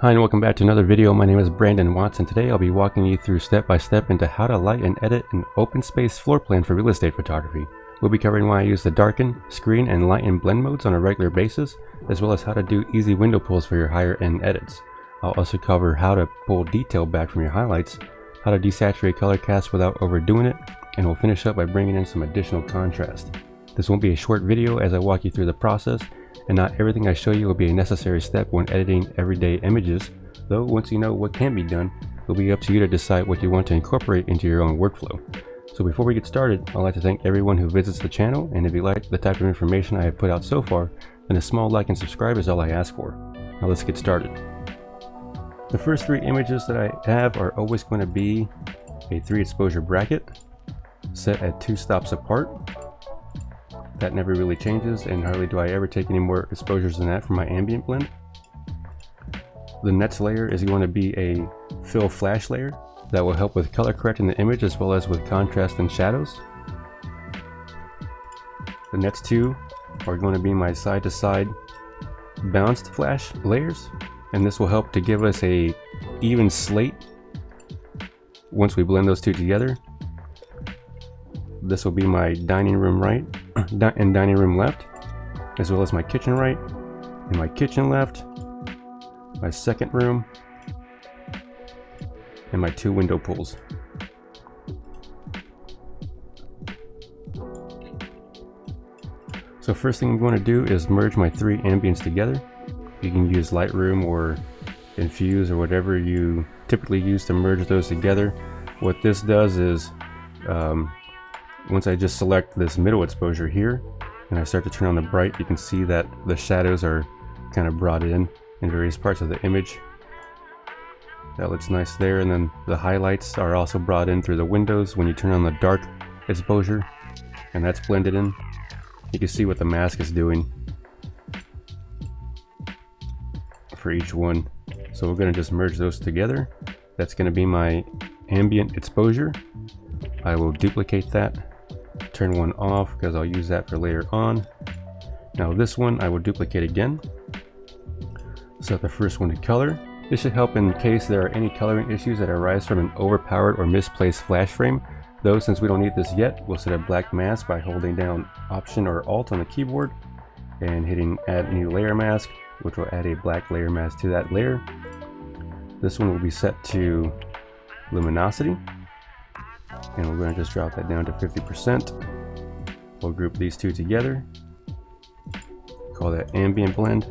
Hi and welcome back to another video. My name is Brandon Watson. Today I'll be walking you through step by step into how to light and edit an open space floor plan for real estate photography. We'll be covering why I use the darken, screen, and light and blend modes on a regular basis, as well as how to do easy window pulls for your higher end edits. I'll also cover how to pull detail back from your highlights, how to desaturate color cast without overdoing it, and we'll finish up by bringing in some additional contrast. This won't be a short video as I walk you through the process, and not everything I show you will be a necessary step when editing everyday images, though once you know what can be done, it'll be up to you to decide what you want to incorporate into your own workflow. So before we get started, I'd like to thank everyone who visits the channel, and if you like the type of information I have put out so far, then a small like and subscribe is all I ask for. Now let's get started. The first three images that I have are always going to be a 3 exposure bracket set at 2 stops apart. That never really changes, and hardly do I ever take any more exposures than that for my ambient blend. The next layer is going to be a fill flash layer that will help with color correcting the image as well as with contrast and shadows. The next two are going to be my side to side bounced flash layers, and this will help to give us a even slate once we blend those two together. This will be my dining room right and dining room left, as well as my kitchen right and my kitchen left, my second room, and my 2 window pulls. So first thing I'm going to do is merge my 3 ambients together. You can use Lightroom or Infuse or whatever you typically use to merge those together. What this does is once I just select this middle exposure here and I start to turn on the bright, you can see that the shadows are kind of brought in various parts of the image. That looks nice there, and then the highlights are also brought in through the windows when you turn on the dark exposure, and that's blended in. You can see what the mask is doing for each one. So we're going to just merge those together. That's going to be my ambient exposure. I will duplicate that, turn one off because I'll use that for later on. Now this one I will duplicate again. Set the first one to color. This should help in case there are any coloring issues that arise from an overpowered or misplaced flash frame. Though since we don't need this yet, we'll set a black mask by holding down Option or Alt on the keyboard and hitting Add New Layer Mask, which will add a black layer mask to that layer. This one will be set to luminosity, and we're going to just drop that down to 50%. We'll group these two together, call that ambient blend.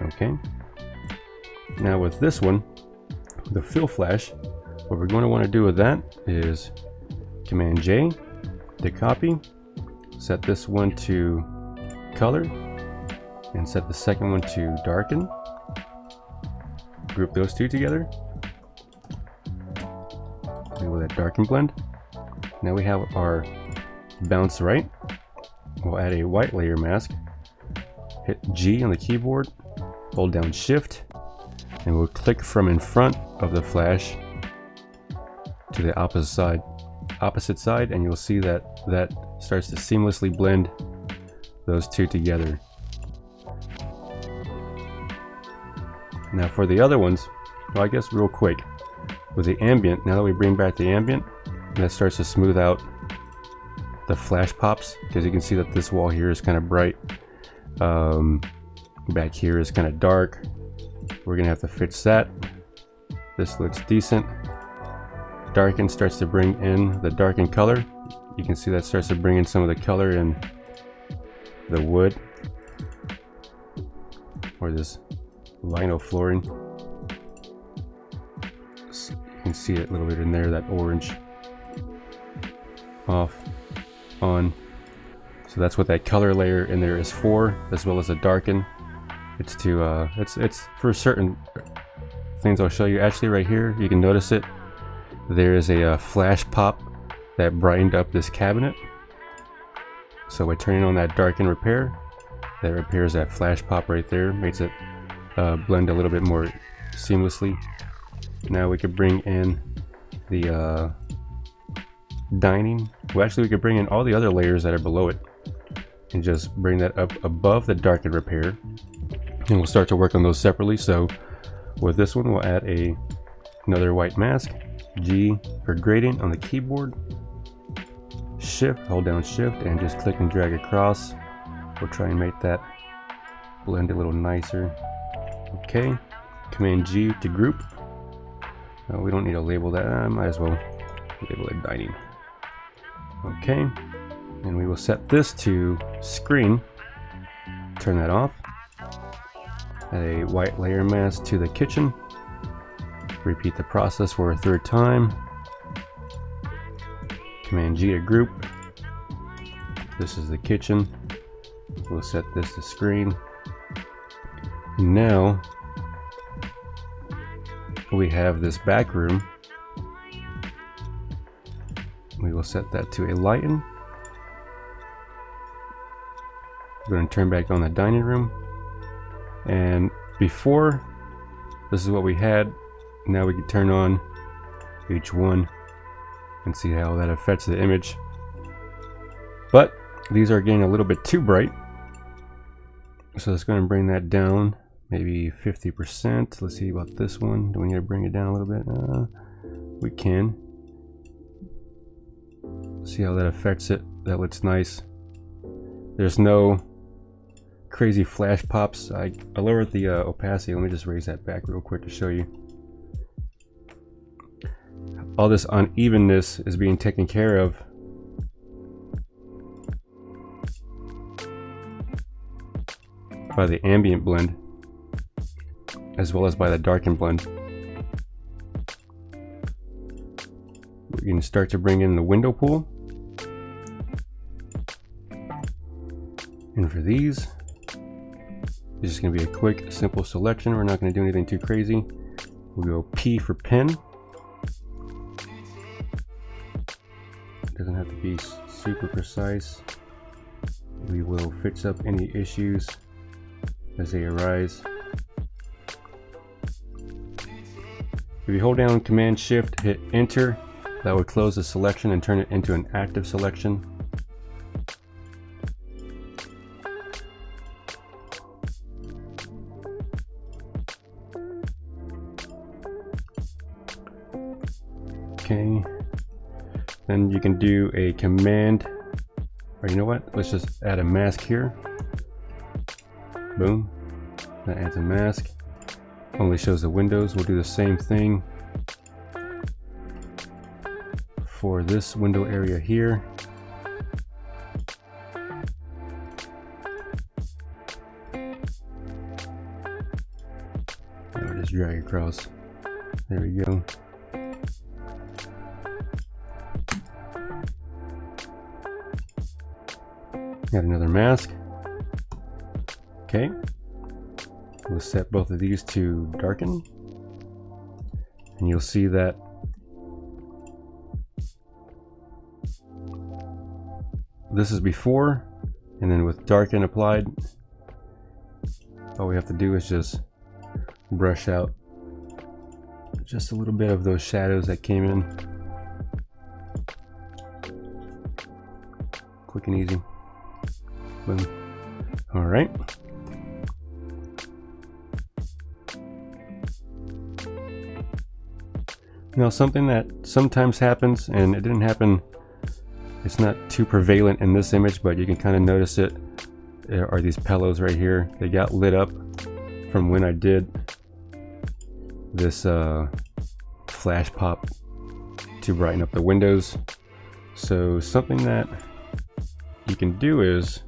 Okay, now with this one, the fill flash, what we're going to want to do with that is Command J to copy, set this one to color, and set the second one to darken. Group those two together with that darken blend. Now we have our bounce right. We'll add a white layer mask, hit G on the keyboard, hold down Shift, and we'll click from in front of the flash to the opposite side, and you'll see that that starts to seamlessly blend those two together. Now for the other ones, well, I guess real quick, with the ambient, now that we bring back the ambient, that starts to smooth out the flash pops, because you can see that this wall here is kind of bright. Back here is kind of dark. We're gonna have to fix that. This looks decent. Darken starts to bring in the darken color. You can see that starts to bring in some of the color in the wood or this vinyl flooring. So you can see it a little bit in there, that orange. Off, on. So that's what that color layer in there is for, as well as a darken. It's to it's for certain things I'll show you. Actually right here you can notice it, there is a flash pop that brightened up this cabinet. So by turning on that darken repair, that repairs that flash pop right there, makes it blend a little bit more seamlessly. Now we could bring in the dining. Well, actually we could bring in all the other layers that are below it and just bring that up above the darken repair. and we'll start to work on those separately. So with this one, we'll add another white mask. G for gradient on the keyboard. Hold down shift and just click and drag across. We'll try and make that blend a little nicer. Okay, Command G to group. We don't need to label that. I might as well label it dining. Okay, and we will set this to screen. Turn that off. Add a white layer mask to the kitchen. Repeat the process for a third time. Command G to group. This is the kitchen. We'll set this to screen. Now we have this back room. We will set that to a lighten. We're going to turn back on the dining room. And before, this is what we had. Now we can turn on H1 and see how that affects the image. But these are getting a little bit too bright. So it's going to bring that down maybe 50%. Let's see about this one. Do we need to bring it down a little bit? We can. See how that affects it. That looks nice. There's no crazy flash pops. I lowered the opacity. Let me just raise that back real quick to show you. All this unevenness is being taken care of by the ambient blend as well as by the darken blend. We can start to bring in the window pool. And for these, it's just going to be a quick, simple selection. We're not going to do anything too crazy. We'll go P for pen. It doesn't have to be super precise. We will fix up any issues as they arise. If you hold down Command Shift, hit Enter, that would close the selection and turn it into an active selection. Okay, then you can do a command, or you know what, let's just add a mask here. Boom, that adds a mask. Only shows the windows. We'll do the same thing for this window area here. And we'll just drag across. There we go. Add another mask. Okay. We'll set both of these to darken. And you'll see that this is before, and then with darken applied, all we have to do is just brush out just a little bit of those shadows that came in. Quick and easy. Boom. All right. Now, something that sometimes happens, and it didn't happen, it's not too prevalent in this image, but you can kind of notice it, are these pillows right here. They got lit up from when I did this flash pop to brighten up the windows. So something that you can do is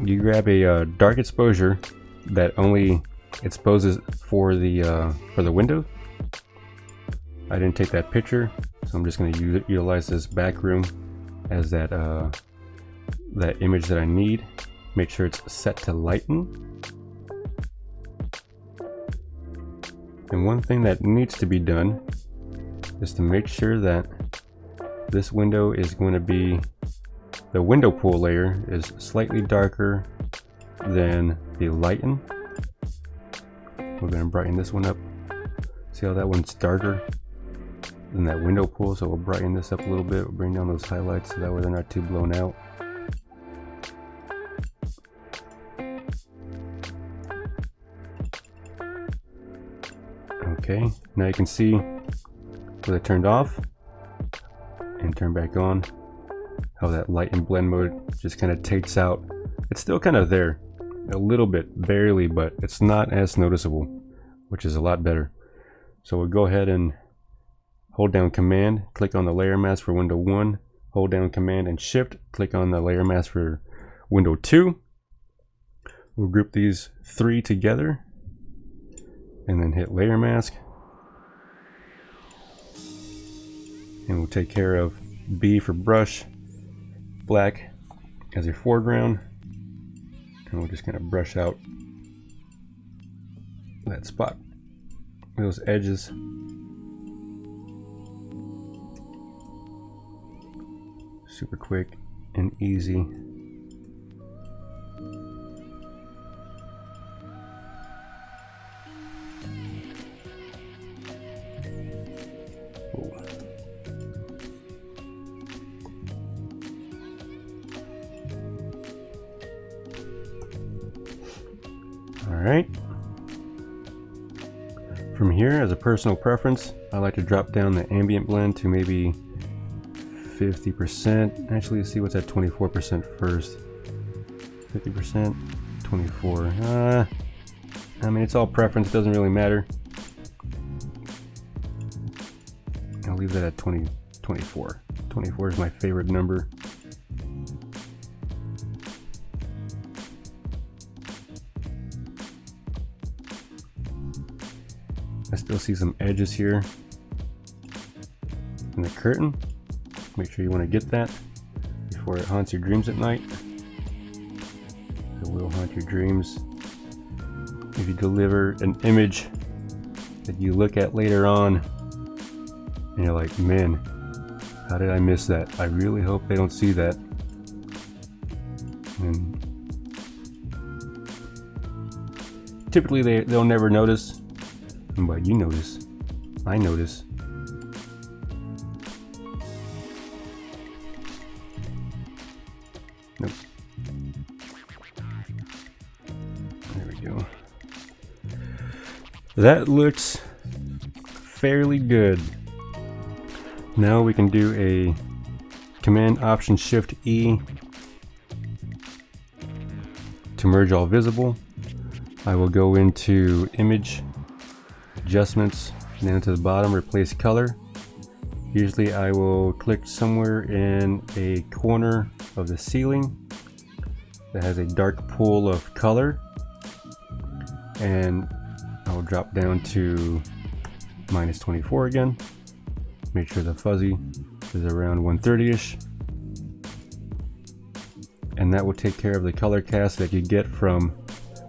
you grab a dark exposure that only exposes for the window. I didn't take that picture, so I'm just going to utilize this back room as that image that I need. Make sure it's set to lighten. And one thing that needs to be done is to make sure that this window is going to be, the window pool layer is slightly darker than the lighten. We're going to brighten this one up. See how that one's darker than that window pool, so we'll brighten this up a little bit. We'll bring down those highlights so that way they're not too blown out. Okay, now you can see with it turned off and turned back on, how that light and blend mode just kind of takes out. It's still kind of there, a little bit, barely, but it's not as noticeable, which is a lot better. So we'll go ahead and hold down Command, click on the layer mask for window 1, hold down Command and Shift, click on the layer mask for window 2. We'll group these 3 together and then hit layer mask. And we'll take care of B for brush, black as a foreground, and we'll just kind of brush out that spot, those edges. Super quick and easy. Alright. From here, as a personal preference, I like to drop down the ambient blend to maybe 50%. Actually, let's see what's at 24% first. 50%, 24. I mean, it's all preference, doesn't really matter. I'll leave that at 24. 24 is my favorite number. I still see some edges here in the curtain. Make sure you want to get that before it haunts your dreams at night. It will haunt your dreams if you deliver an image that you look at later on and you're like, man, how did I miss that? I really hope they don't see that. And typically they'll never notice, but you notice. I notice. Nope. There we go. That looks fairly good. Now we can do a Command Option Shift E to merge all visible. I will go into Image, Adjustments, down to the bottom, Replace Color. Usually I will click somewhere in a corner of the ceiling that has a dark pool of color, and I'll drop down to -24 again. Make sure the fuzzy is around 130-ish, and that will take care of the color cast that you get from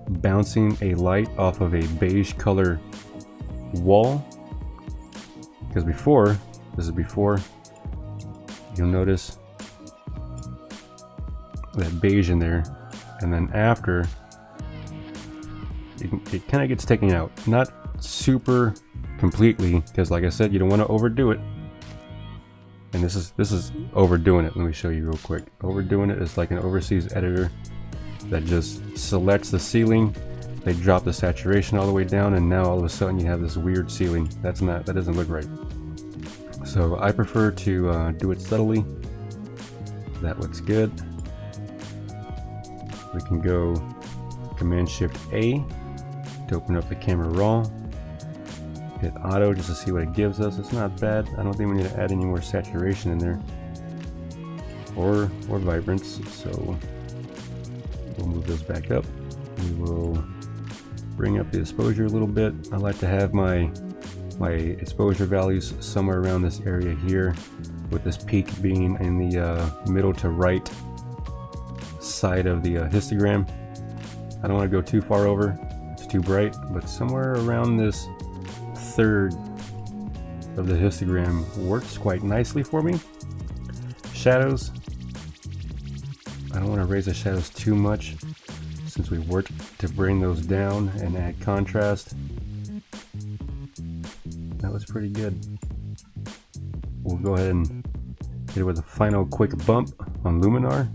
bouncing a light off of a beige color wall. Because before, this is before, you'll notice that beige in there, and then after it kind of gets taken out, not super completely, because like I said, you don't want to overdo it. And this is overdoing it. Let me show you real quick. Overdoing it is like an overseas editor that just selects the ceiling, they drop the saturation all the way down, and now all of a sudden you have this weird ceiling. That doesn't look right. So I prefer to do it subtly. That looks good. We can go Command Shift A to open up the camera raw. Hit auto just to see what it gives us. It's not bad. I don't think we need to add any more saturation in there, or vibrance. So we'll move those back up. We will bring up the exposure a little bit. I like to have my exposure values somewhere around this area here, with this peak being in the middle to right side of the histogram. I don't want to go too far over, it's too bright, but somewhere around this third of the histogram works quite nicely for me. Shadows, I don't want to raise the shadows too much since we worked to bring those down and add contrast. That was pretty good. We'll go ahead and hit it with a final quick bump on Luminar.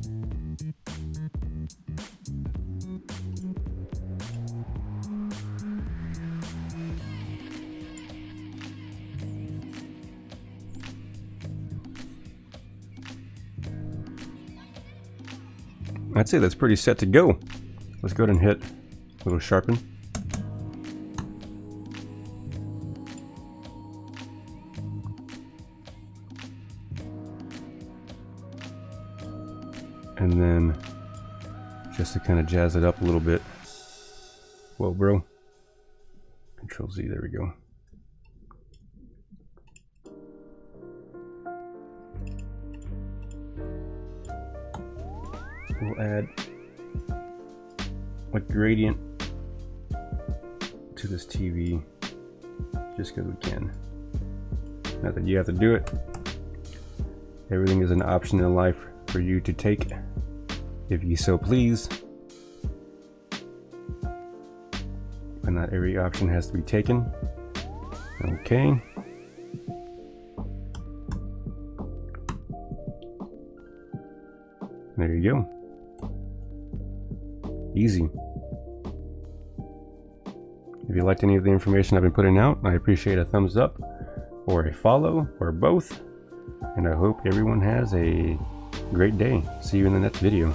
I'd say that's pretty set to go. Let's go ahead and hit a little sharpen. And then just to kind of jazz it up a little bit. Whoa, bro. Control Z, there we go. We'll add a gradient to this TV just because we can. Not that you have to do it. Everything is an option in life for you to take if you so please. But not every option has to be taken. Okay. There you go. Easy. If you liked any of the information I've been putting out, I appreciate a thumbs up or a follow or both. And I hope everyone has a great day. See you in the next video.